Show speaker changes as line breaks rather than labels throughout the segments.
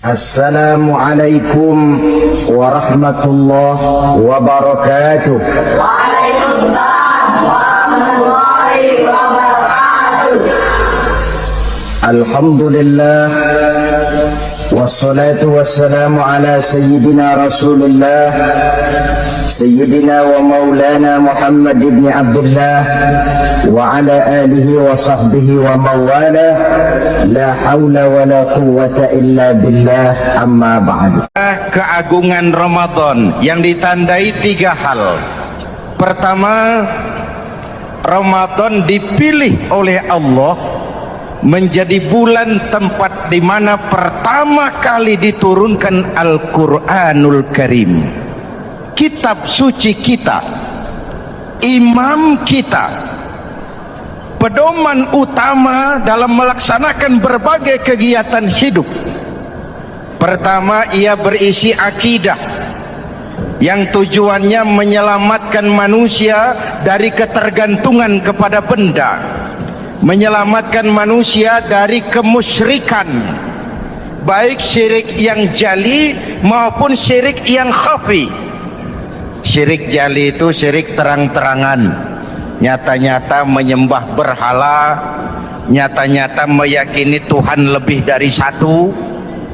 Assalamualaikum warahmatullahi wabarakatuh.
Waalaikumsalam warahmatullahi wabarakatuh.
Alhamdulillah wassalatu wassalamu ala sayyidina Rasulillah sayyidina wa maulana Muhammad ibn Abdullah wa ala alihi wa sahbihi wa mawala la hawla wa la quwwata illa billah amma ba'du.
Keagungan Ramadan yang ditandai tiga hal. Pertama, Ramadan dipilih oleh Allah menjadi bulan tempat di mana pertama kali diturunkan Al-Quranul Karim, kitab suci kita, imam kita, pedoman utama dalam melaksanakan berbagai kegiatan hidup. Pertama, ia berisi akidah yang tujuannya menyelamatkan manusia dari ketergantungan kepada benda, menyelamatkan manusia dari kemusyrikan, baik syirik yang jali maupun syirik yang khafi. Syirik jali itu syirik terang-terangan, nyata-nyata menyembah berhala, nyata-nyata meyakini Tuhan lebih dari satu.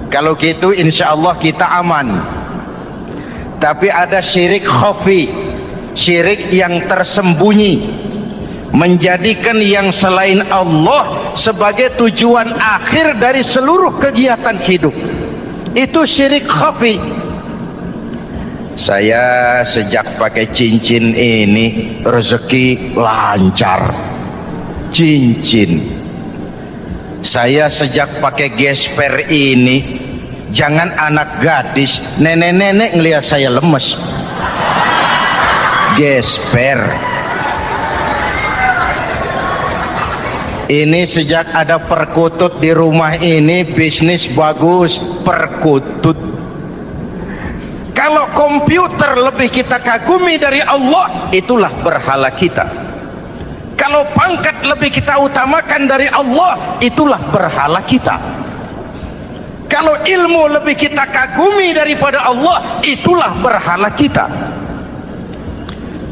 Kalau gitu insya Allah kita aman. Tapi ada syirik khafi, syirik yang tersembunyi, menjadikan yang selain Allah sebagai tujuan akhir dari seluruh kegiatan hidup. Itu syirik khafi. Saya sejak pakai cincin ini rezeki lancar. Cincin. Saya sejak pakai gesper ini, jangan anak gadis, nenek-nenek ngelihat saya lemes. Gesper. Ini sejak ada perkutut di rumah ini, bisnis bagus. Perkutut. Kalau komputer lebih kita kagumi dari Allah, itulah berhala kita. Kalau pangkat lebih kita utamakan dari Allah, itulah berhala kita. Kalau ilmu lebih kita kagumi daripada Allah, itulah berhala kita.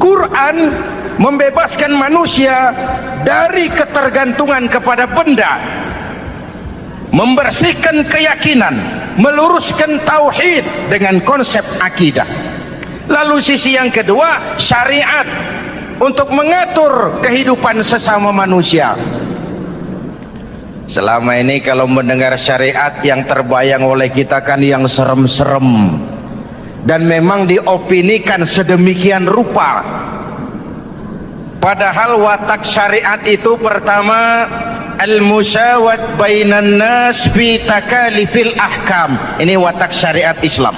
Quran membebaskan manusia dari ketergantungan kepada benda, membersihkan keyakinan, meluruskan tauhid dengan konsep akidah. Lalu sisi yang kedua, syariat untuk mengatur kehidupan sesama manusia. Selama ini kalau mendengar syariat, yang terbayang oleh kita kan yang serem-serem, dan memang diopinikan sedemikian rupa. Padahal watak syariat itu pertama, al-musawat bainan nas fi takalifil ahkam. Ini watak syariat Islam.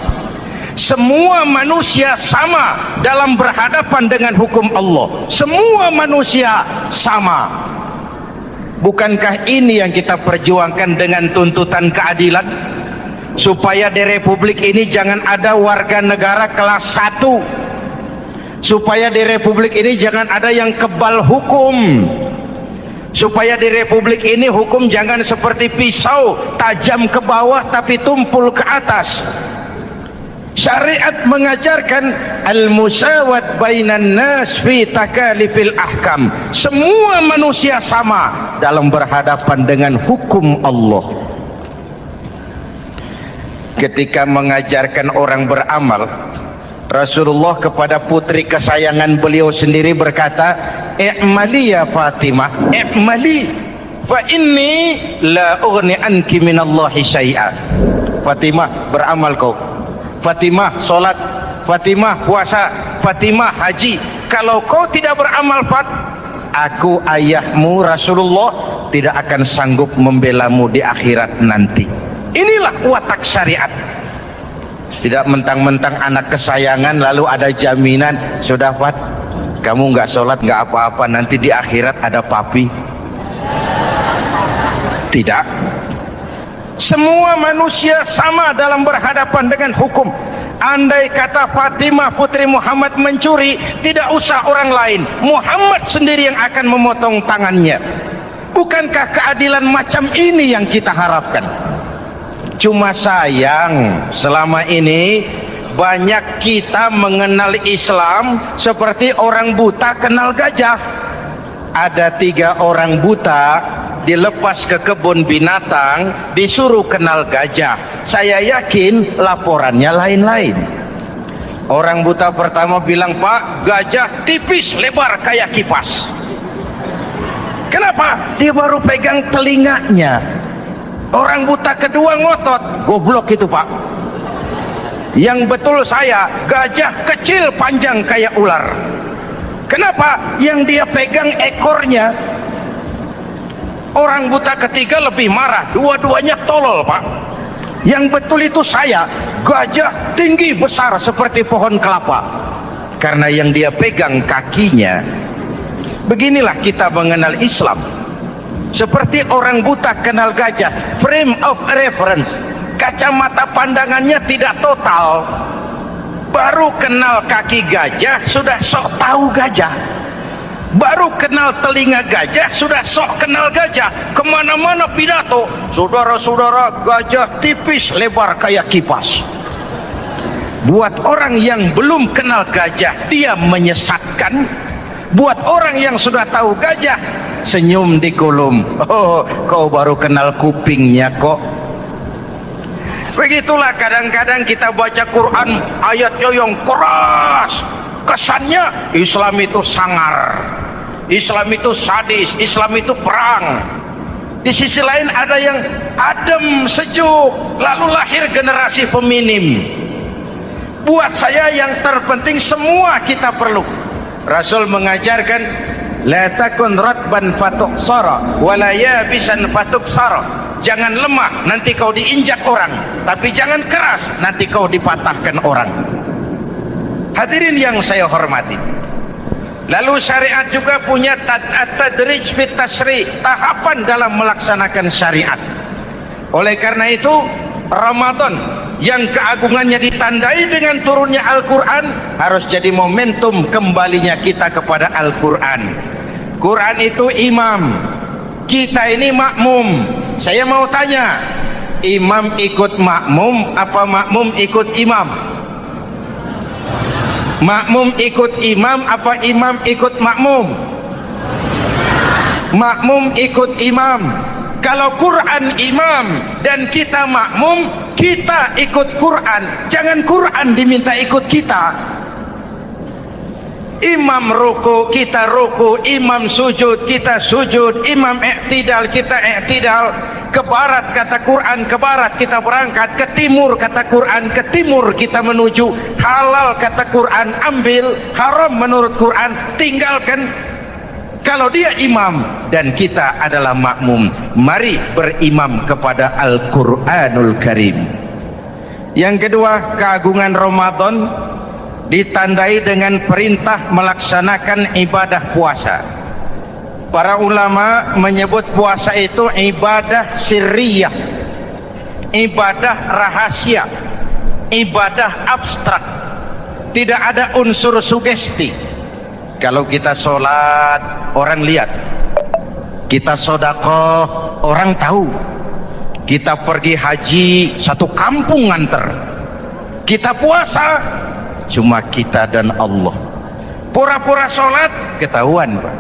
Semua manusia sama dalam berhadapan dengan hukum Allah. Semua manusia sama. Bukankah ini yang kita perjuangkan dengan tuntutan keadilan? Supaya di Republik ini jangan ada warga negara kelas 1. Supaya di Republik ini jangan ada yang kebal hukum. Supaya di Republik ini hukum jangan seperti pisau, tajam ke bawah tapi tumpul ke atas. Syariat mengajarkan al-musawat bainan nas fi takalifil ahkam. Semua manusia sama dalam berhadapan dengan hukum Allah. Ketika mengajarkan orang beramal, Rasulullah kepada putri kesayangan beliau sendiri berkata, "I'mali ya Fatimah, i'mali fa inni la ughni anki minallahi syai'a." Fatimah, beramal kau. Fatimah, solat. Fatimah, puasa. Fatimah, haji. Kalau kau tidak beramal, aku ayahmu Rasulullah tidak akan sanggup membelamu di akhirat nanti. Inilah watak syariat. Tidak mentang-mentang anak kesayangan lalu ada jaminan, sudah Fat, kamu nggak sholat nggak apa-apa, nanti di akhirat ada papi. Tidak. Semua manusia sama dalam berhadapan dengan hukum. Andai kata Fatimah putri Muhammad mencuri, tidak usah orang lain, Muhammad sendiri yang akan memotong tangannya. Bukankah keadilan macam ini yang kita harapkan? Cuma sayang selama ini banyak kita mengenal Islam seperti orang buta kenal gajah. Ada 3 orang buta dilepas ke kebun binatang, disuruh kenal gajah. Saya yakin laporannya lain-lain. Orang buta pertama bilang, "Pak, gajah tipis lebar kayak kipas." Kenapa? Dia baru pegang telinganya. Orang buta kedua ngotot, "Goblok itu, Pak. Yang betul saya, gajah kecil panjang kayak ular." Kenapa? Yang dia pegang ekornya. Orang buta ketiga lebih marah, dua-duanya tolol, Pak. Yang betul itu saya, gajah tinggi besar seperti pohon kelapa. Karena yang dia pegang kakinya. Beginilah kita mengenal Islam. Seperti orang buta kenal gajah, frame of reference, kacamata pandangannya tidak total. Baru kenal kaki gajah sudah sok tahu gajah. Baru kenal telinga gajah sudah sok kenal gajah. Kemana-mana pidato, "Saudara-saudara, gajah tipis lebar kayak kipas." Buat orang yang belum kenal gajah, dia menyesatkan. Buat orang yang sudah tahu gajah, senyum di kolom. "Oh, kau baru kenal kupingnya kok." Begitulah kadang-kadang kita baca Quran, ayatnya yang keras. Kesannya Islam itu sangar, Islam itu sadis, Islam itu perang. Di sisi lain ada yang adem, sejuk, lalu lahir generasi feminim. Buat saya yang terpenting semua kita perlu. Rasul mengajarkan, "La takun ratban fatuksara wa la yabisan fatuksara." Jangan lemah, nanti kau diinjak orang, tapi jangan keras, nanti kau dipatahkan orang. Hadirin yang saya hormati, lalu syariat juga punya at-tadrij fit tasri', tahapan dalam melaksanakan syariat. Oleh karena itu, Ramadan yang keagungannya ditandai dengan turunnya Al-Quran harus jadi momentum kembalinya kita kepada Al-Quran. Quran itu imam, kita ini makmum. Saya mau tanya, imam ikut makmum apa makmum ikut imam? Makmum ikut imam apa imam ikut makmum? Makmum ikut imam. Kalau Quran imam dan kita makmum, kita ikut Quran, jangan Quran diminta ikut kita. Imam ruku, kita ruku. Imam sujud, kita sujud. Imam i'tidal, kita i'tidal. Ke barat kata Quran, ke barat kita berangkat. Ke timur kata Quran, ke timur kita menuju. Halal kata Quran, ambil. Haram menurut Quran, tinggalkan. Kalau dia imam dan kita adalah makmum, mari berimam kepada Al-Quranul Karim. Yang kedua, keagungan Ramadan ditandai dengan perintah melaksanakan ibadah puasa. Para ulama menyebut puasa itu ibadah sirriyah, ibadah rahasia, ibadah abstrak, tidak ada unsur sugesti. Kalau kita sholat, orang lihat. Kita sedekah, orang tahu. Kita pergi haji, satu kampung nganter. Kita puasa, cuma kita dan Allah. Pura-pura sholat, ketahuan, Pak.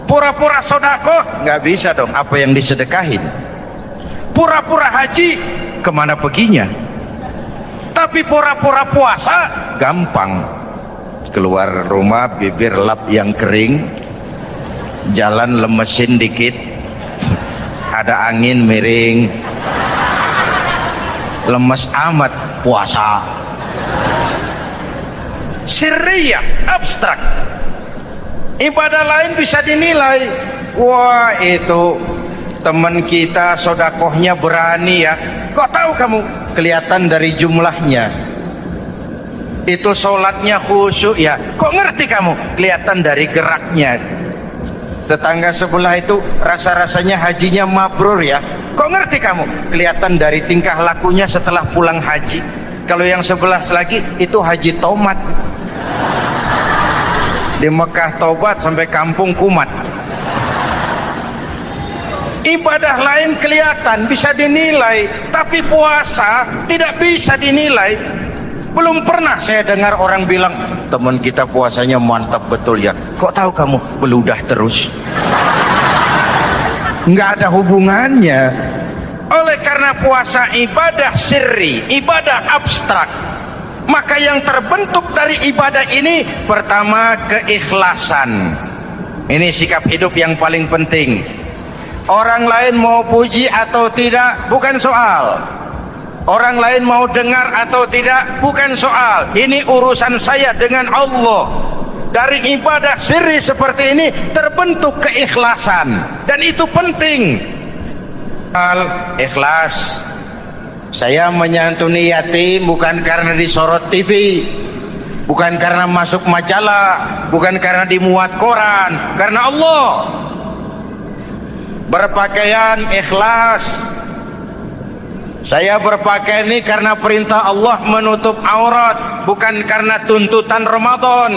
Pura-pura sedekah, nggak bisa dong, apa yang disedekahin. Pura-pura haji, kemana perginya? Tapi pura-pura puasa, gampang. Keluar rumah, bibir lap yang kering, jalan lemesin dikit, ada angin miring, lemes amat puasa. Sirriyah, abstrak. Ibadah lain bisa dinilai, wah itu teman kita sodakohnya berani ya. Kok tahu kamu? Kelihatan dari jumlahnya. Itu sholatnya khusyuk ya. Kok ngerti kamu? Kelihatan dari geraknya. Tetangga sebelah itu rasa-rasanya hajinya mabrur ya. Kok ngerti kamu? Kelihatan dari tingkah lakunya setelah pulang haji. Kalau yang sebelah lagi itu haji tomat. Di Mekah tobat sampai kampung kumat. Ibadah lain kelihatan bisa dinilai, tapi puasa tidak bisa dinilai. Belum pernah saya dengar orang bilang, teman kita puasanya mantap betul ya. Kok tahu kamu? Beludah terus. Nggak ada hubungannya. Oleh karena puasa ibadah sirri, ibadah abstrak, maka yang terbentuk dari ibadah ini pertama keikhlasan. Ini sikap hidup yang paling penting. Orang lain mau puji atau tidak bukan soal. Orang lain mau dengar atau tidak bukan soal. Ini urusan saya dengan Allah. Dari ibadah sirri seperti ini terbentuk keikhlasan, dan itu penting. Ikhlas. Saya menyantuni yatim bukan karena disorot TV, bukan karena masuk majalah, bukan karena dimuat koran, karena Allah. Berpakaian ikhlas. Saya berpakaian ini karena perintah Allah menutup aurat, bukan karena tuntutan Ramadan.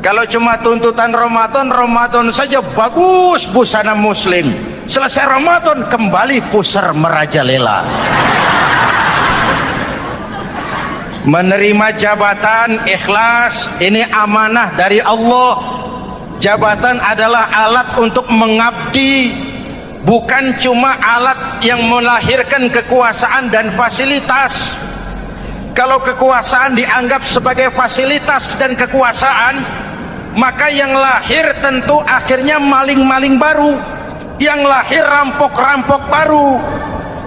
Kalau cuma tuntutan Ramadan, Ramadan saja bagus busana muslim. Selesai Ramadan kembali pusar merajalela. Menerima jabatan ikhlas, ini amanah dari Allah. Jabatan adalah alat untuk mengabdi, bukan cuma alat yang melahirkan kekuasaan dan fasilitas. Kalau kekuasaan dianggap sebagai fasilitas dan kekuasaan, maka yang lahir tentu akhirnya maling-maling baru, yang lahir rampok-rampok baru,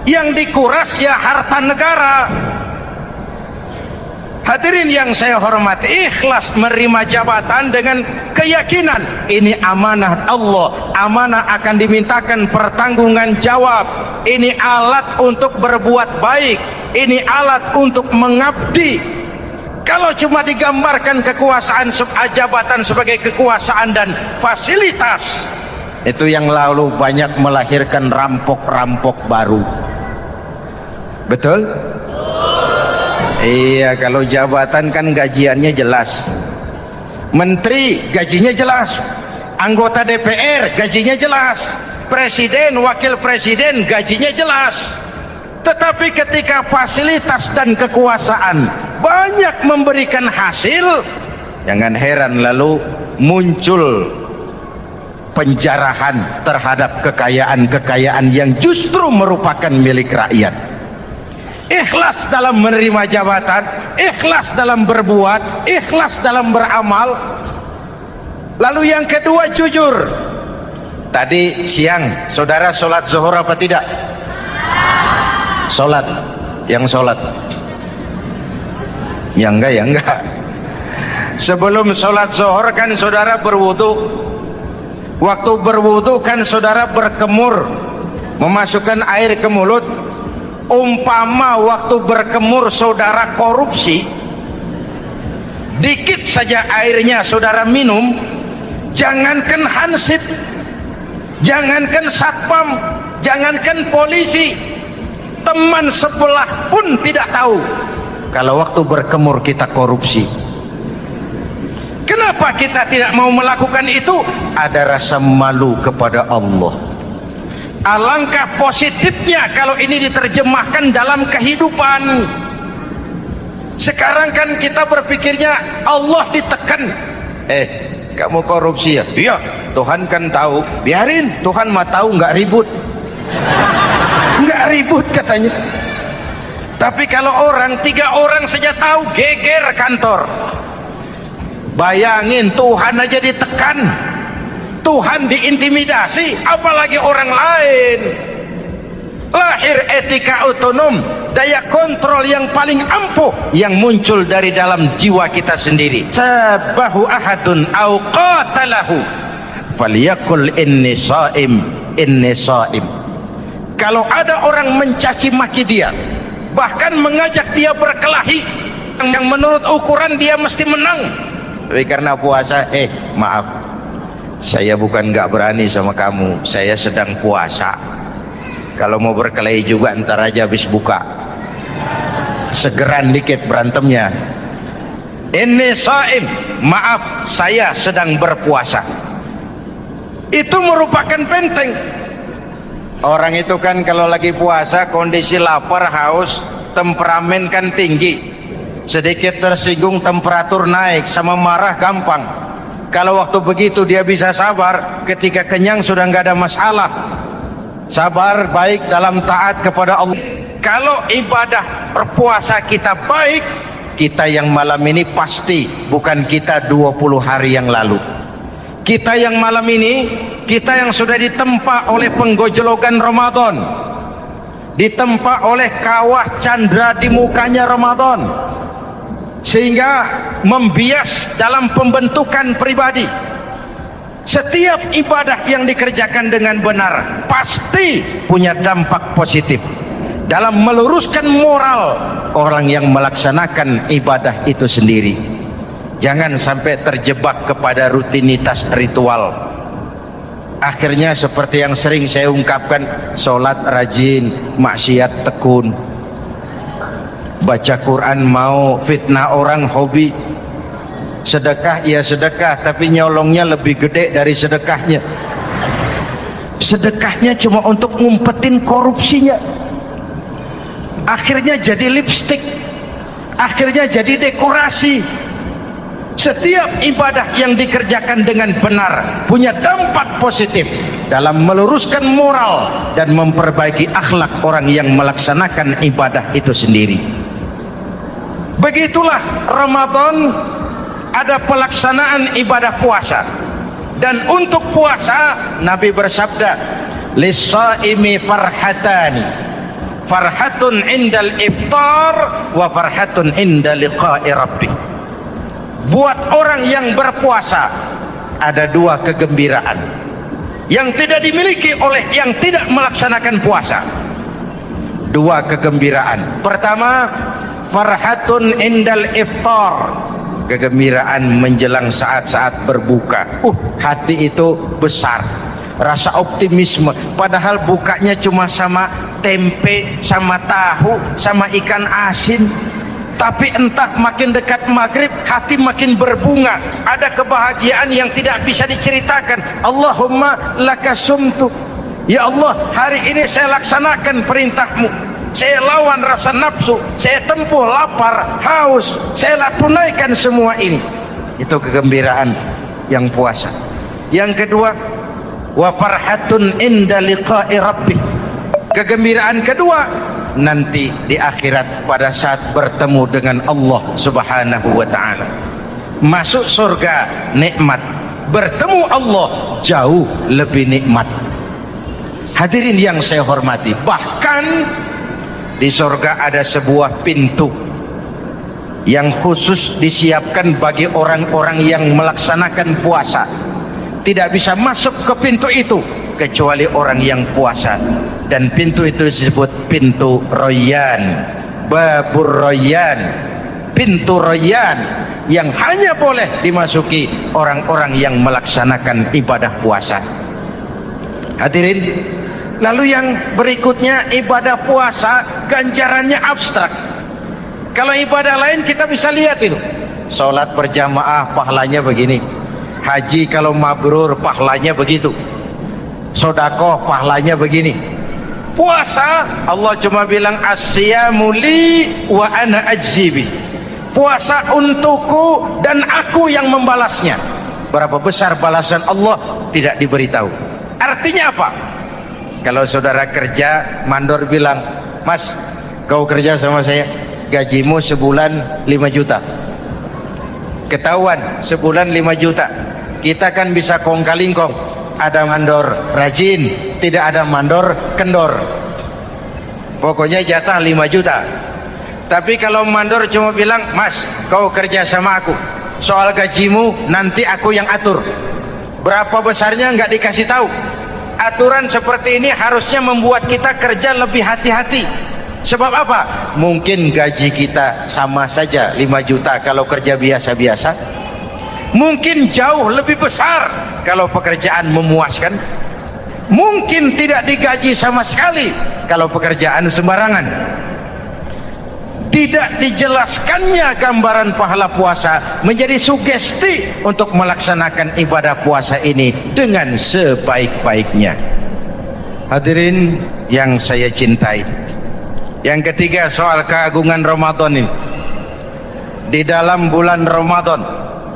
yang dikuras ya harta negara. Hadirin yang saya hormati, ikhlas menerima jabatan dengan keyakinan ini amanah Allah, amanah akan dimintakan pertanggungan jawab. Ini alat untuk berbuat baik, ini alat untuk mengabdi. Kalau cuma digambarkan kekuasaan jabatan sebagai kekuasaan dan fasilitas, itu yang lalu banyak melahirkan rampok-rampok baru. Betul? Iya, kalau jabatan kan gajiannya jelas. Menteri gajinya jelas, anggota DPR gajinya jelas, presiden, wakil presiden gajinya jelas. Tetapi ketika fasilitas dan kekuasaan banyak memberikan hasil, jangan heran lalu muncul penjarahan terhadap kekayaan-kekayaan yang justru merupakan milik rakyat. Ikhlas dalam menerima jabatan, ikhlas dalam berbuat, ikhlas dalam beramal. Lalu yang kedua, jujur. Tadi siang saudara sholat zuhur apa tidak? Sholat. Yang sholat? Ya enggak, ya enggak. Sebelum sholat zuhur kan saudara berwudu. Waktu berwudu kan saudara berkemur, memasukkan air ke mulut. Umpama waktu berkemur saudara korupsi, dikit saja airnya saudara minum, jangankan hansip, jangankan satpam, jangankan polisi, teman sebelah pun tidak tahu kalau waktu berkemur kita korupsi. Kenapa kita tidak mau melakukan itu? Ada rasa malu kepada Allah. Alangkah positifnya kalau ini diterjemahkan dalam kehidupan. Sekarang kan kita berpikirnya Allah ditekan. Kamu korupsi ya? Iya, Tuhan kan tahu. Biarin, Tuhan mah tahu, nggak ribut. Nggak ribut katanya. Tapi kalau orang, 3 orang saja tahu, geger kantor. Bayangin, Tuhan aja ditekan, Tuhan diintimidasi, apalagi orang lain. Lahir etika otonom, daya kontrol yang paling ampuh yang muncul dari dalam jiwa kita sendiri. Sabahu ahadun au qatalahu falyakul inni shaim, inni shaim. Kalau ada orang mencaci maki dia, bahkan mengajak dia berkelahi yang menurut ukuran dia mesti menang, tapi karena puasa, maaf, saya bukan nggak berani sama kamu, saya sedang puasa. Kalau mau berkelahi juga ntar aja habis buka, segeran dikit berantemnya. Ini shaim, maaf saya sedang berpuasa. Itu merupakan benteng. Orang itu kan kalau lagi puasa kondisi lapar, haus, temperamen kan tinggi. Sedikit tersinggung temperatur naik, sama marah gampang. Kalau waktu begitu dia bisa sabar, ketika kenyang sudah nggak ada masalah. Sabar baik dalam taat kepada Allah. Kalau ibadah berpuasa kita baik, kita yang malam ini pasti bukan kita 20 hari yang lalu. Kita yang malam ini, kita yang sudah ditempa oleh penggojologan Ramadan, ditempa oleh kawah candra di mukanya Ramadan, sehingga membias dalam pembentukan pribadi. Setiap ibadah yang dikerjakan dengan benar pasti punya dampak positif dalam meluruskan moral orang yang melaksanakan ibadah itu sendiri. Jangan sampai terjebak kepada rutinitas ritual. Akhirnya seperti yang sering saya ungkapkan, sholat rajin, maksiat tekun. Baca Quran mau, fitnah orang hobi. Sedekah ya sedekah, tapi nyolongnya lebih gede dari sedekahnya. Sedekahnya cuma untuk ngumpetin korupsinya. Akhirnya jadi lipstik, akhirnya jadi dekorasi. Setiap ibadah yang dikerjakan dengan benar punya dampak positif dalam meluruskan moral dan memperbaiki akhlak orang yang melaksanakan ibadah itu sendiri. Begitulah Ramadan, ada pelaksanaan ibadah puasa. Dan untuk puasa Nabi bersabda, lis-shaimi farhatani, farhatun indal iftar wa farhatun inda liqa'i rabbih. Buat orang yang berpuasa ada dua kegembiraan yang tidak dimiliki oleh yang tidak melaksanakan puasa. Dua kegembiraan. Pertama, farhatun indal iftar, kegembiraan menjelang saat-saat berbuka. Hati itu besar, rasa optimisme, padahal bukanya cuma sama tempe, sama tahu, sama ikan asin. Tapi entah makin dekat maghrib hati makin berbunga, ada kebahagiaan yang tidak bisa diceritakan. Allahumma lakasumtu, ya Allah hari ini saya laksanakan perintahmu, saya lawan rasa nafsu, saya tempuh lapar, haus, saya tunaikan semua ini. Itu kegembiraan yang puasa. Yang kedua, wa farhatun inda liqa'i rabbih, kegembiraan kedua nanti di akhirat pada saat bertemu dengan Allah Subhanahu wa ta'ala. Masuk surga nikmat, bertemu Allah jauh lebih nikmat. Hadirin yang saya hormati, bahkan di surga ada sebuah pintu yang khusus disiapkan bagi orang-orang yang melaksanakan puasa. Tidak bisa masuk ke pintu itu kecuali orang yang puasa. Dan pintu itu disebut pintu Rayyan, Babur Rayyan, pintu Rayyan yang hanya boleh dimasuki orang-orang yang melaksanakan ibadah puasa. Hadirin, lalu yang berikutnya ibadah puasa ganjarannya abstrak. Kalau ibadah lain kita bisa lihat itu, sholat berjamaah pahalanya begini, haji kalau mabrur pahalanya begitu, sodakoh pahalanya begini. Puasa Allah cuma bilang as-siyamu li wa ana ajzibi, puasa untukku dan aku yang membalasnya. Berapa besar balasan Allah tidak diberitahu. Artinya apa? Kalau saudara kerja, mandor bilang, mas kau kerja sama saya, gajimu sebulan 5 juta. Ketahuan sebulan 5 juta. Kita kan bisa kong kaling kong, ada mandor rajin, tidak ada mandor kendor. Pokoknya jatah 5 juta. Tapi kalau mandor cuma bilang, mas kau kerja sama aku, soal gajimu nanti aku yang atur, berapa besarnya nggak dikasih tahu. Aturan seperti ini harusnya membuat kita kerja lebih hati-hati. Sebab apa? Mungkin gaji kita sama saja 5 juta kalau kerja biasa-biasa, mungkin jauh lebih besar kalau pekerjaan memuaskan, mungkin tidak digaji sama sekali kalau pekerjaan sembarangan. Tidak dijelaskannya gambaran pahala puasa menjadi sugesti untuk melaksanakan ibadah puasa ini dengan sebaik-baiknya. Hadirin yang saya cintai, yang ketiga soal keagungan Ramadan ini. Di dalam bulan Ramadan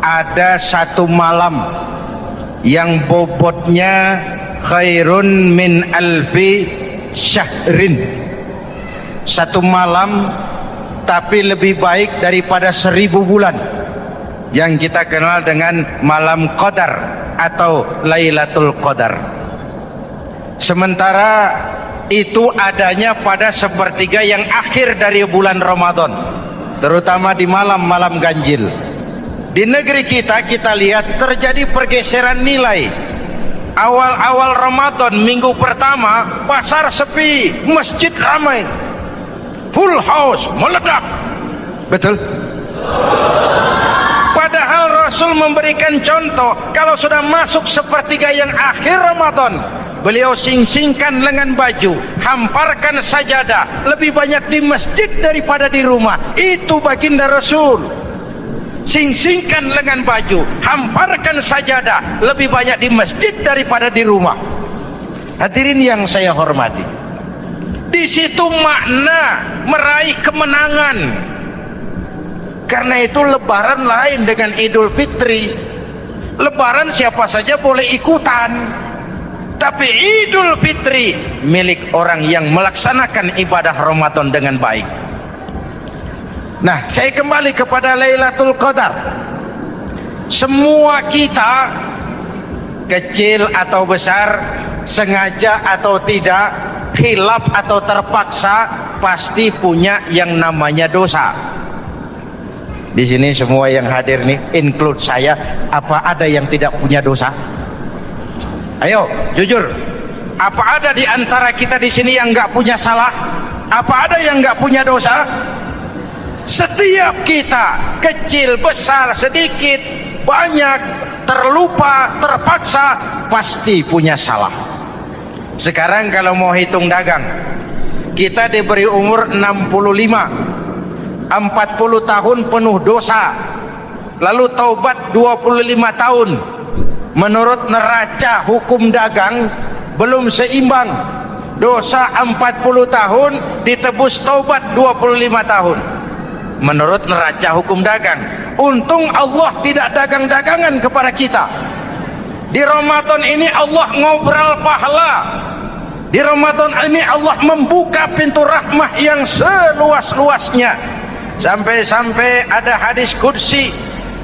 ada satu malam yang bobotnya khairun min alfi syahrin. Satu malam tapi lebih baik daripada 1000 bulan, yang kita kenal dengan malam Qadar atau Lailatul Qadar. Sementara itu adanya pada sepertiga yang akhir dari bulan Ramadan, terutama di malam-malam ganjil. Di negeri kita lihat terjadi pergeseran nilai. Awal-awal Ramadan, minggu pertama, pasar sepi, masjid ramai, full house, meledak. Betul? Padahal Rasul memberikan contoh, kalau sudah masuk sepertiga yang akhir Ramadan, beliau sing-singkan lengan baju, hamparkan sajadah, lebih banyak di masjid daripada di rumah. Itu baginda Rasul. Sing-singkan lengan baju, hamparkan sajadah, lebih banyak di masjid daripada di rumah. Hadirin yang saya hormati, di situ makna meraih kemenangan. Karena itu lebaran lain dengan Idul Fitri. Lebaran siapa saja boleh ikutan, tapi Idul Fitri milik orang yang melaksanakan ibadah Ramadan dengan baik. Nah, saya kembali kepada Lailatul Qadar. Semua kita, kecil atau besar, sengaja atau tidak, khilaf atau terpaksa, pasti punya yang namanya dosa. Di sini semua yang hadir nih, include saya, apa ada yang tidak punya dosa? Ayo, jujur. Apa ada di antara kita di sini yang nggak punya salah? Apa ada yang nggak punya dosa? Setiap kita, kecil, besar, sedikit, banyak, terlupa, terpaksa, pasti punya salah. Sekarang kalau mau hitung dagang, kita diberi umur 65, 40 tahun penuh dosa, lalu taubat 25 tahun. Menurut neraca hukum dagang belum seimbang. Dosa 40 tahun ditebus taubat 25 tahun. Menurut neraca hukum dagang. Untung Allah tidak dagang-dagangan kepada kita. Di Ramadan ini Allah ngobrol pahala. Di Ramadan ini Allah membuka pintu rahmah yang seluas-luasnya. Sampai-sampai ada hadis qudsi,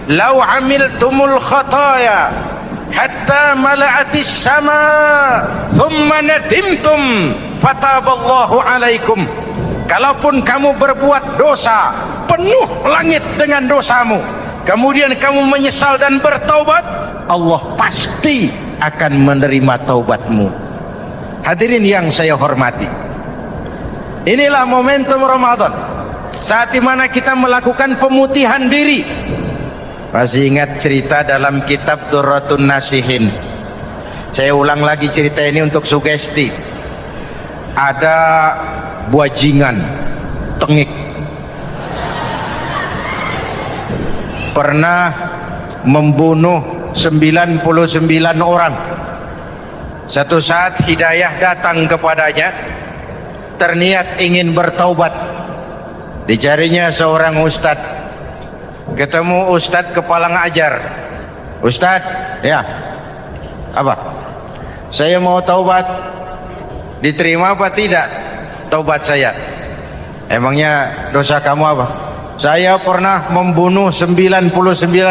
"Lau amiltumul khataya hatta mala'atis sama thumma nadimtum fataballahu alaikum." Kalaupun kamu berbuat dosa, penuh langit dengan dosamu, kemudian kamu menyesal dan bertaubat, Allah pasti akan menerima taubatmu. Hadirin yang saya hormati, inilah momentum Ramadan, saat dimana kita melakukan pemutihan diri. Masih ingat cerita dalam kitab Durratun Nasihin? Saya ulang lagi cerita ini untuk sugesti. Ada buajingan tengik pernah membunuh 99 orang. Satu saat hidayah datang kepadanya, terniat ingin bertaubat. Dicarinya seorang ustadz, ketemu ustadz kepala ngajar. Ustadz, ya, apa? Saya mau taubat, diterima apa tidak taubat saya? Emangnya dosa kamu apa? Saya pernah membunuh 99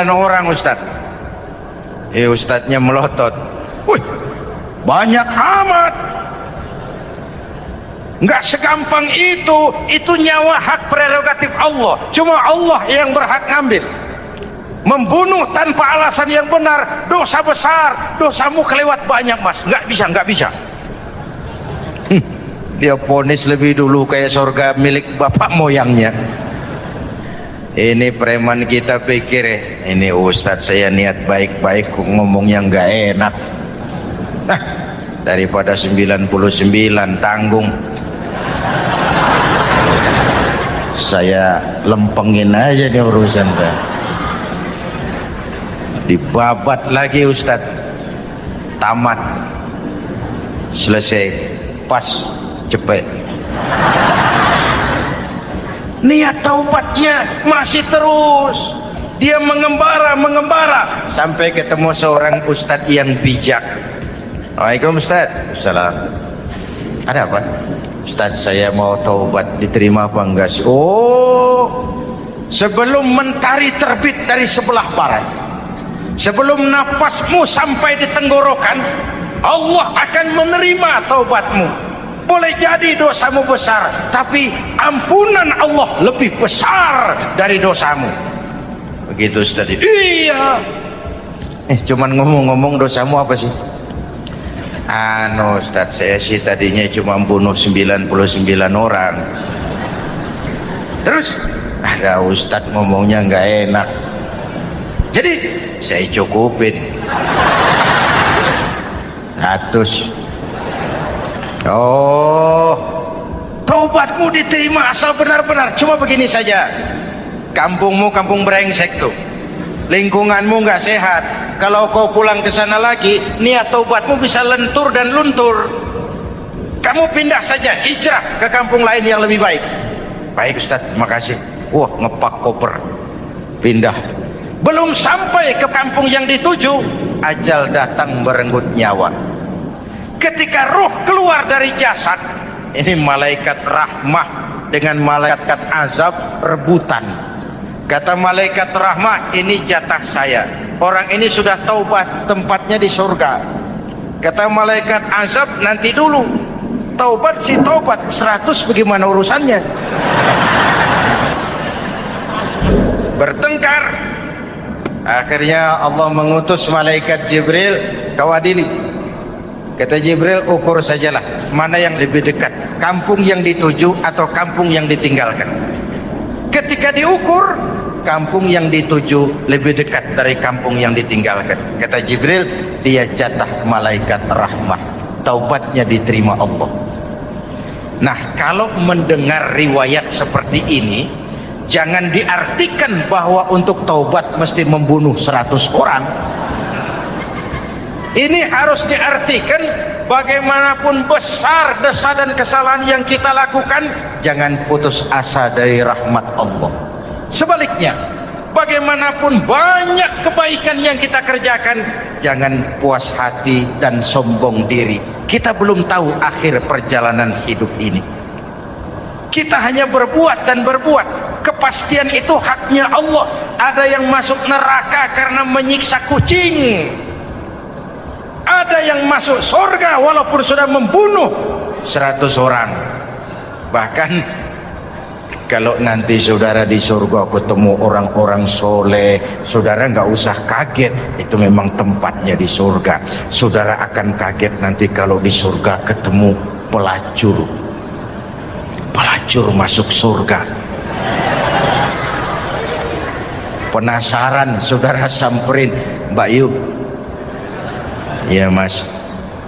orang, Ustaz. Ustadznya melotot. Wih, banyak amat. Enggak segampang itu nyawa hak prerogatif Allah. Cuma Allah yang berhak ngambil. Membunuh tanpa alasan yang benar, dosa besar. Dosamu kelewat banyak, Mas. Enggak bisa. Dia ponis lebih dulu kayak surga milik bapak moyangnya. Ini preman kita pikir, ini ustadz saya niat baik-baik ngomongnya nggak enak. Nah, daripada 99 tanggung, saya lempengin aja nih urusan. Dibabat lagi ustadz, tamat, selesai. pas cepet. Niat taubatnya masih terus. Dia mengembara sampai ketemu seorang ustadz yang bijak. Waalaikumsalam Ustaz. Salam. Ada apa? Ustaz, saya mau taubat, diterima apa enggak sih? Oh, sebelum mentari terbit dari sebelah barat, sebelum napasmu sampai di tenggorokan, Allah akan menerima taubatmu. Boleh jadi dosamu besar, tapi ampunan Allah lebih besar dari dosamu. Begitu Ustaz. Iya. Cuman ngomong-ngomong, dosamu apa sih? Ustaz, saya sih tadinya cuma bunuh 99 orang. Terus ada Ustaz ngomongnya nggak enak, jadi saya cukupin 100. Oh, taubatmu diterima asal benar-benar. Cuma begini saja, kampungmu kampung brengsek tuh, lingkunganmu nggak sehat. Kalau kau pulang ke sana lagi, niat taubatmu bisa lentur dan luntur. Kamu pindah saja, hijrah ke kampung lain yang lebih baik. Baik Ustaz, makasih. Wah, ngepak koper, pindah. Belum sampai ke kampung yang dituju, ajal datang merenggut nyawa. Ketika roh keluar dari jasad, ini malaikat rahmah dengan malaikat azab rebutan. Kata malaikat rahmah, ini jatah saya. Orang ini sudah taubat, tempatnya di surga. Kata malaikat azab, nanti dulu. Taubat si taubat, 100 bagaimana urusannya? Bertengkar. Akhirnya Allah mengutus malaikat Jibril, kau adili. Kata Jibril, ukur sajalah mana yang lebih dekat, kampung yang dituju atau kampung yang ditinggalkan. Ketika diukur, kampung yang dituju lebih dekat dari kampung yang ditinggalkan. Kata Jibril, dia jatah malaikat rahmah, taubatnya diterima Allah. Nah, kalau mendengar riwayat seperti ini, jangan diartikan bahwa untuk taubat mesti membunuh 100 orang. Ini harus diartikan bagaimanapun besar dosa dan kesalahan yang kita lakukan, jangan putus asa dari rahmat Allah. Sebaliknya, bagaimanapun banyak kebaikan yang kita kerjakan, jangan puas hati dan sombong diri. Kita belum tahu akhir perjalanan hidup ini. Kita hanya berbuat dan berbuat. Kepastian itu haknya Allah. Ada yang masuk neraka karena menyiksa kucing. Ada yang masuk surga walaupun sudah membunuh 100 orang. Bahkan kalau nanti saudara di surga ketemu orang-orang soleh, saudara nggak usah kaget, itu memang tempatnya di surga. Saudara akan kaget nanti kalau di surga ketemu pelacur. Pelacur masuk surga. Penasaran, saudara samperin, Mbak Yu. Ya Mas,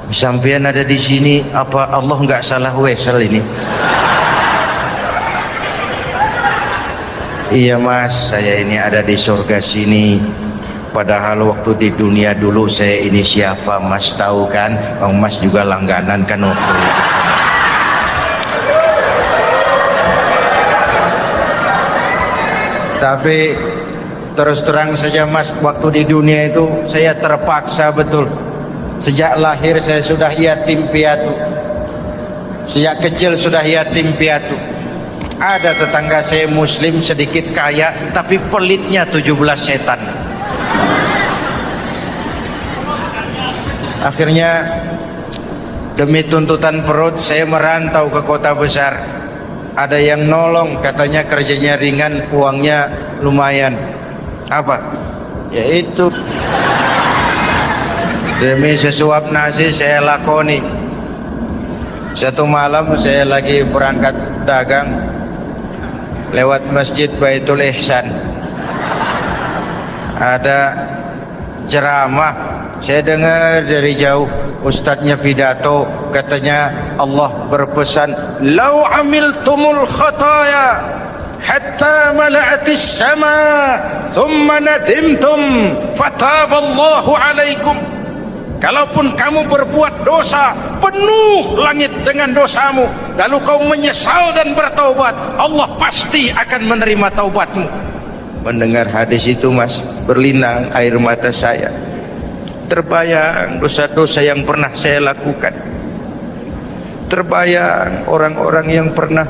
sampean ada di sini, apa Allah nggak salah wesel ini? Iya Mas, saya ini ada di surga sini. Padahal waktu di dunia dulu saya ini siapa Mas tahu kan? Mas juga langganan kan waktu itu. Tapi terus terang saja Mas, waktu di dunia itu saya terpaksa betul. Sejak lahir saya sudah yatim piatu. Sejak kecil sudah yatim piatu. Ada tetangga saya muslim sedikit kaya, tapi pelitnya 17 setan. Akhirnya demi tuntutan perut saya merantau ke kota besar. Ada yang nolong, katanya kerjanya ringan, uangnya lumayan. Apa? Yaitu demi sesuap nasi saya lakoni. Satu malam saya lagi berangkat dagang, lewat masjid Baitul Ihsan, ada ceramah. Saya dengar dari jauh, ustadznya pidato, katanya Allah berpesan, "Lau amiltumul khataya hatta mala'atis sama thumma nadimtum fataballahu alaikum." Kalaupun kamu berbuat dosa, penuh langit dengan dosamu, lalu kau menyesal dan bertaubat, Allah pasti akan menerima taubatmu. Mendengar hadis itu, Mas, berlinang air mata saya. Terbayang dosa-dosa yang pernah saya lakukan. Terbayang orang-orang yang pernah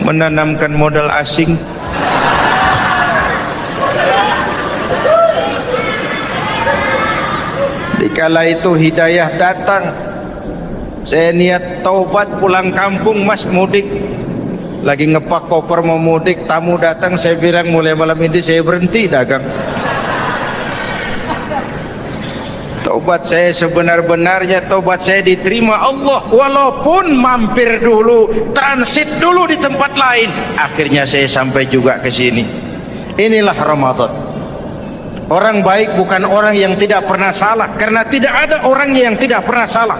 menanamkan modal asing. Dikala itu hidayah datang, saya niat taubat pulang kampung, Mas, mudik. Lagi ngepak koper mau mudik, tamu datang, saya bilang mulai malam ini saya berhenti dagang. Taubat saya sebenar-benarnya, taubat saya diterima Allah, walaupun mampir dulu, transit dulu di tempat lain, akhirnya saya sampai juga ke sini. Inilah Ramadan. Orang baik bukan orang yang tidak pernah salah, karena tidak ada orang yang tidak pernah salah.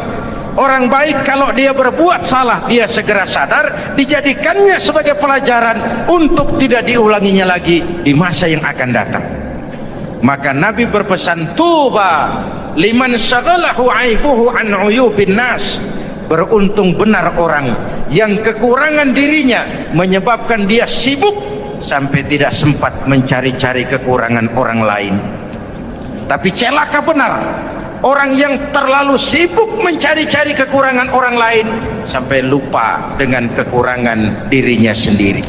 Orang baik kalau dia berbuat salah, dia segera sadar, dijadikannya sebagai pelajaran untuk tidak diulanginya lagi di masa yang akan datang. Maka Nabi berpesan, tuba liman syaghalahu aibuhu an uyubin nas. Beruntung benar orang yang kekurangan dirinya menyebabkan dia sibuk sampai tidak sempat mencari-cari kekurangan orang lain. Tapi celaka benar orang yang terlalu sibuk mencari-cari kekurangan orang lain sampai lupa dengan kekurangan dirinya sendiri.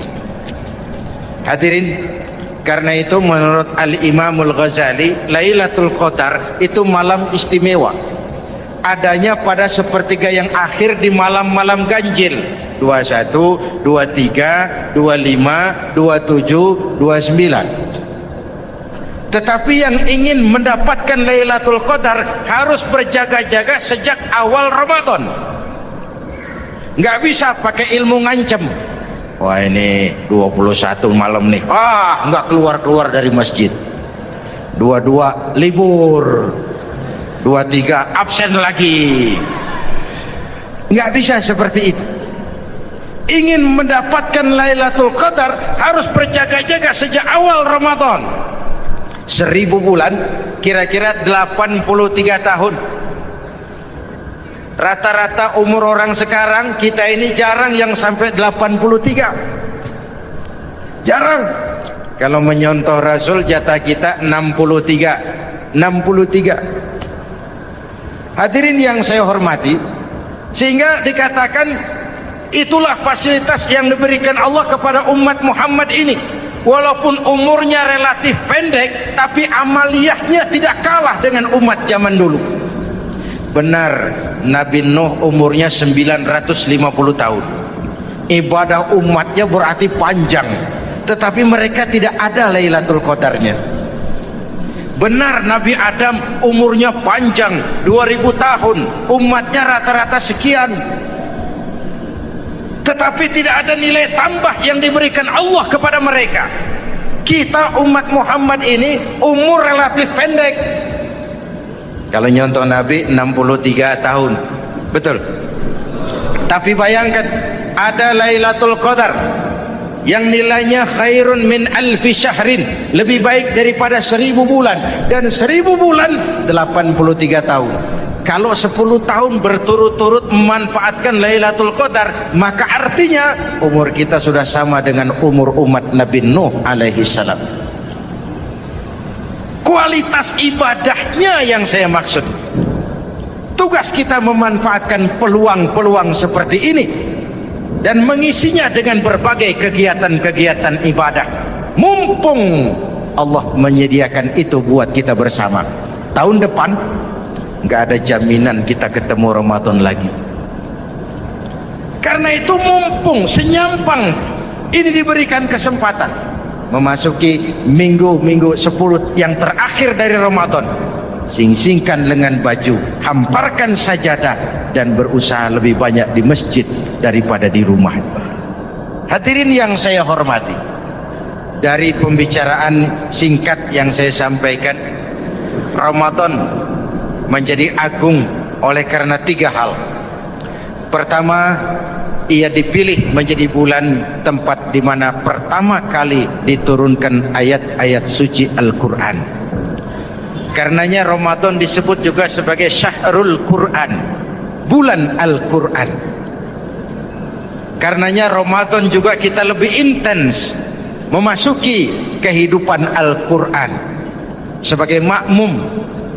Hadirin, karena itu menurut Al-Imamul Ghazali, Lailatul Qadar itu malam istimewa. Adanya pada sepertiga yang akhir di malam-malam ganjil, 21, 23, 25, 27, 29. Tetapi yang ingin mendapatkan Lailatul Qadar harus berjaga-jaga sejak awal Ramadan. Nggak bisa pakai ilmu ngancem. Wah, ini 21 malam nih, nggak keluar-keluar dari masjid. 22 libur, 23 absen lagi. Nggak bisa seperti itu. Ingin mendapatkan Lailatul Qadar harus berjaga-jaga sejak awal Ramadan. 1000 bulan, kira-kira 83 tahun. Rata-rata umur orang sekarang, kita ini jarang yang sampai 83. Jarang. Kalau menyontoh Rasul, jatah kita 63. 63. Hadirin yang saya hormati, sehingga dikatakan itulah fasilitas yang diberikan Allah kepada umat Muhammad ini. Walaupun umurnya relatif pendek, tapi amaliyahnya tidak kalah dengan umat zaman dulu. Benar, Nabi Nuh umurnya 950 tahun. Ibadah umatnya berarti panjang, tetapi mereka tidak ada Lailatul Qadarnya. Benar, Nabi Adam umurnya panjang, 2000 tahun, umatnya rata-rata sekian, tetapi tidak ada nilai tambah yang diberikan Allah kepada mereka. Kita umat Muhammad ini umur relatif pendek. Kalau nyontoh Nabi 63 tahun, betul. Tapi bayangkan, ada Lailatul Qadar yang nilainya khairun min alfi syahrin, lebih baik daripada 1000 bulan. Dan 1000 bulan 83 tahun. Kalau 10 tahun berturut-turut memanfaatkan Lailatul Qadar, maka artinya umur kita sudah sama dengan umur umat Nabi Nuh alaihi salam. Kualitas ibadahnya yang saya maksud. Tugas kita memanfaatkan peluang-peluang seperti ini dan mengisinya dengan berbagai kegiatan-kegiatan ibadah. Mumpung Allah menyediakan itu buat kita bersama. Tahun depan nggak ada jaminan kita ketemu Ramadan lagi. Karena itu mumpung senyampang ini diberikan kesempatan memasuki minggu-minggu 10 yang terakhir dari Ramadan, sing-singkan lengan baju, hamparkan sajadah, dan berusaha lebih banyak di masjid daripada di rumah. Hadirin yang saya hormati, dari pembicaraan singkat yang saya sampaikan, Ramadan menjadi agung oleh karena 3 hal. Pertama, ia dipilih menjadi bulan tempat di mana pertama kali diturunkan ayat-ayat suci Al-Quran. Karenanya Ramadan disebut juga sebagai Syahrul Quran, bulan Al-Quran. Karenanya Ramadan juga kita lebih intens memasuki kehidupan Al-Quran sebagai makmum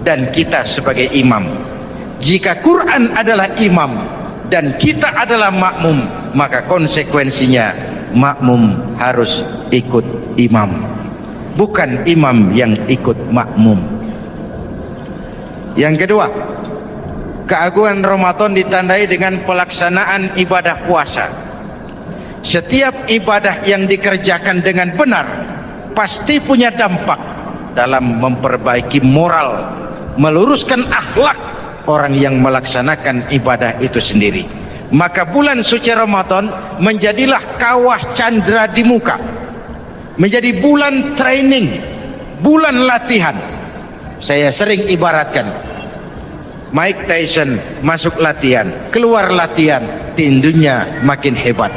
dan kita sebagai imam. Jika Quran adalah imam dan kita adalah makmum, maka konsekuensinya makmum harus ikut imam, bukan imam yang ikut makmum. Yang kedua, keagungan Ramadan ditandai dengan pelaksanaan ibadah puasa. Setiap ibadah yang dikerjakan dengan benar pasti punya dampak dalam memperbaiki moral, meluruskan akhlak orang yang melaksanakan ibadah itu sendiri. Maka bulan suci Ramadan menjadilah kawah candra di muka, menjadi bulan training, bulan latihan. Saya sering ibaratkan, Mike Tyson masuk latihan, keluar latihan, tinjunya makin hebat.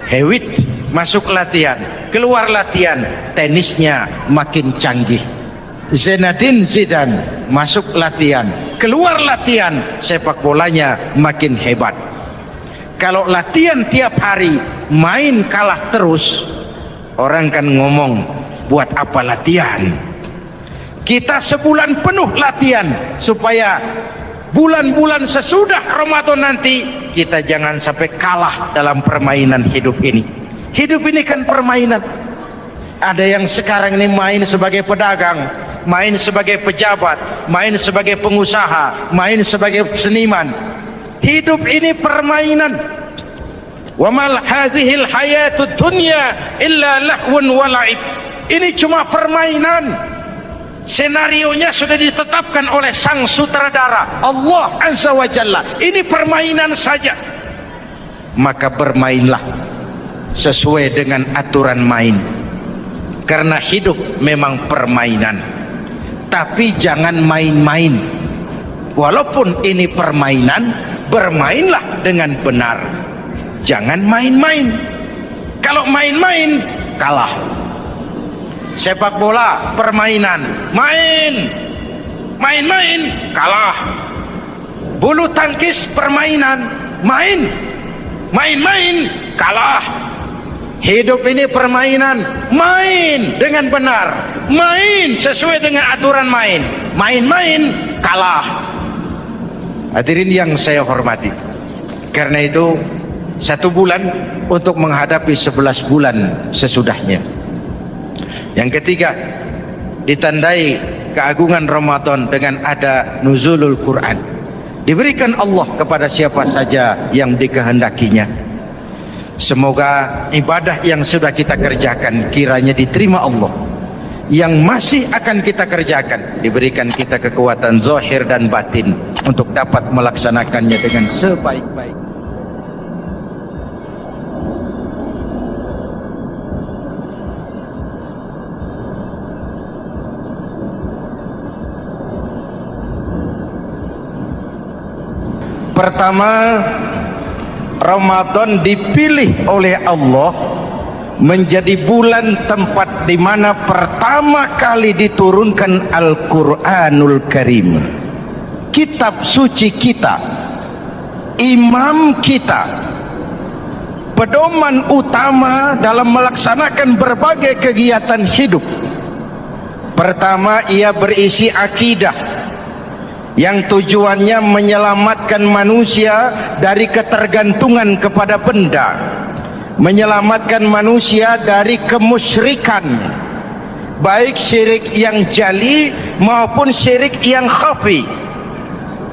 Hewitt masuk latihan, keluar latihan, tenisnya makin canggih. Zinedine Zidane masuk latihan, keluar latihan, sepak bolanya makin hebat. Kalau latihan tiap hari, main kalah terus, orang kan ngomong, buat apa latihan? Kita sebulan penuh latihan supaya bulan-bulan sesudah Ramadan nanti kita jangan sampai kalah dalam permainan hidup ini. Hidup ini kan permainan. Ada yang sekarang ini main sebagai pedagang, main sebagai pejabat, main sebagai pengusaha, main sebagai seniman. Hidup ini permainan. Wa mal hadhil hayatud dunya illa lahwun wa la'ib. Ini cuma permainan. Senarionya sudah ditetapkan oleh sang sutradara Allah Azza wa Jalla. Ini permainan saja. Maka bermainlah sesuai dengan aturan main, karena hidup memang permainan. Tapi jangan main-main. Walaupun ini permainan, bermainlah dengan benar. Jangan main-main. Kalau main-main, kalah. Sepak bola permainan, main-main, kalah. Bulu tangkis permainan, main-main, kalah. Hidup ini permainan, main dengan benar, main sesuai dengan aturan main, main-main, kalah. Hadirin yang saya hormati, karena itu 1 bulan untuk menghadapi 11 bulan sesudahnya. Yang ketiga, ditandai keagungan Ramadan dengan ada nuzulul Quran. Diberikan Allah kepada siapa saja yang dikehendakinya. Semoga ibadah yang sudah kita kerjakan kiranya diterima Allah. Yang masih akan kita kerjakan, diberikan kita kekuatan zahir dan batin untuk dapat melaksanakannya dengan sebaik-baik. Pertama, Ramadan dipilih oleh Allah menjadi bulan tempat di mana pertama kali diturunkan Al-Quranul Karim, kitab suci kita, imam kita, pedoman utama dalam melaksanakan berbagai kegiatan hidup. Pertama, ia berisi akidah yang tujuannya menyelamatkan manusia dari ketergantungan kepada benda, menyelamatkan manusia dari kemusyrikan, baik syirik yang jali maupun syirik yang khafi.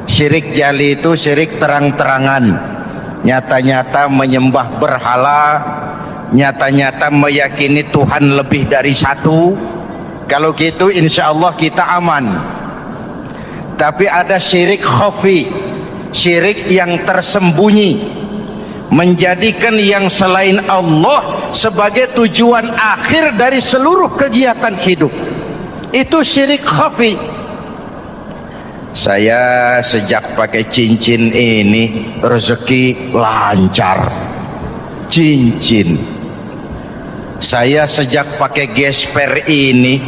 Syirik jali itu syirik terang-terangan, nyata-nyata menyembah berhala, nyata-nyata meyakini Tuhan lebih dari satu. Kalau gitu insya Allah kita aman. Tapi ada syirik khafi, syirik yang tersembunyi, menjadikan yang selain Allah sebagai tujuan akhir dari seluruh kegiatan hidup. Itu syirik khafi. Saya sejak pakai cincin ini rezeki lancar. Cincin. Saya sejak pakai gesper ini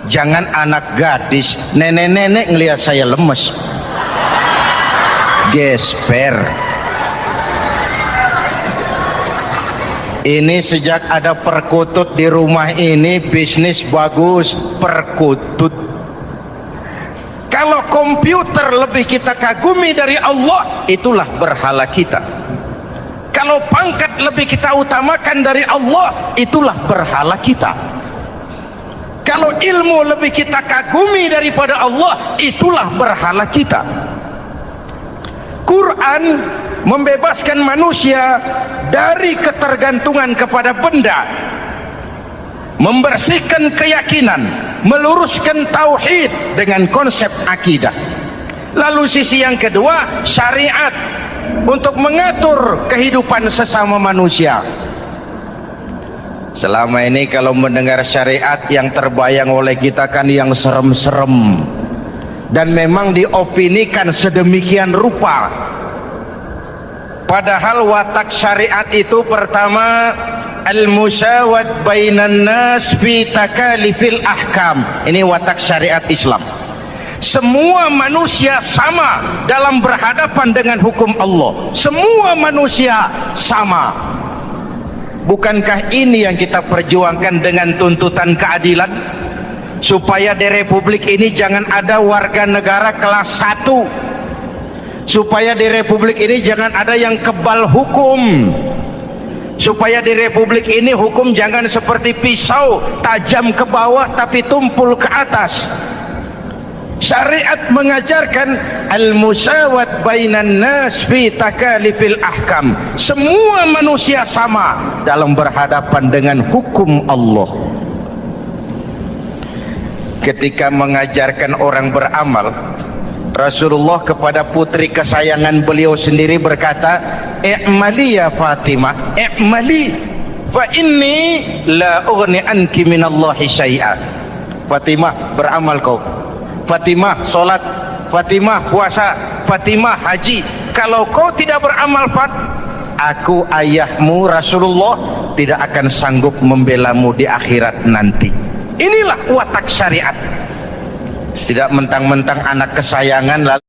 Jangan anak gadis, nenek-nenek ngelihat saya lemes, gesper. Ini sejak ada perkutut di rumah ini bisnis bagus, perkutut. Kalau komputer lebih kita kagumi dari Allah, itulah berhala kita. Kalau pangkat lebih kita utamakan dari Allah, itulah berhala kita. Kalau ilmu lebih kita kagumi daripada Allah, itulah berhala kita. Quran membebaskan manusia dari ketergantungan kepada benda, membersihkan keyakinan, meluruskan tauhid dengan konsep akidah. Lalu sisi yang kedua, syariat untuk mengatur kehidupan sesama manusia. Selama ini kalau mendengar syariat, yang terbayang oleh kita kan yang serem-serem, dan memang diopinikan sedemikian rupa. Padahal watak syariat itu pertama, al-musawat bainan nas fi takalifil ahkam. Ini watak syariat Islam. Semua manusia sama dalam berhadapan dengan hukum Allah. Semua manusia sama. Bukankah ini yang kita perjuangkan dengan tuntutan keadilan? Supaya di Republik ini jangan ada warga negara kelas 1. Supaya di Republik ini jangan ada yang kebal hukum. Supaya di Republik ini hukum jangan seperti pisau, tajam ke bawah tapi tumpul ke atas. Syariat mengajarkan al-musawat bainan nas fi takalifil ahkam. Semua manusia sama dalam berhadapan dengan hukum Allah. Ketika mengajarkan orang beramal, Rasulullah kepada putri kesayangan beliau sendiri berkata, "I'mali ya Fatimah, i'mali fa inni la ughni anki minallahi syai'a." Fatimah, beramal kau. Fatimah, solat. Fatimah, puasa. Fatimah, haji. Kalau kau tidak beramal, aku ayahmu Rasulullah tidak akan sanggup membelamu di akhirat nanti. Inilah watak syariat. Tidak mentang-mentang anak kesayangan lalu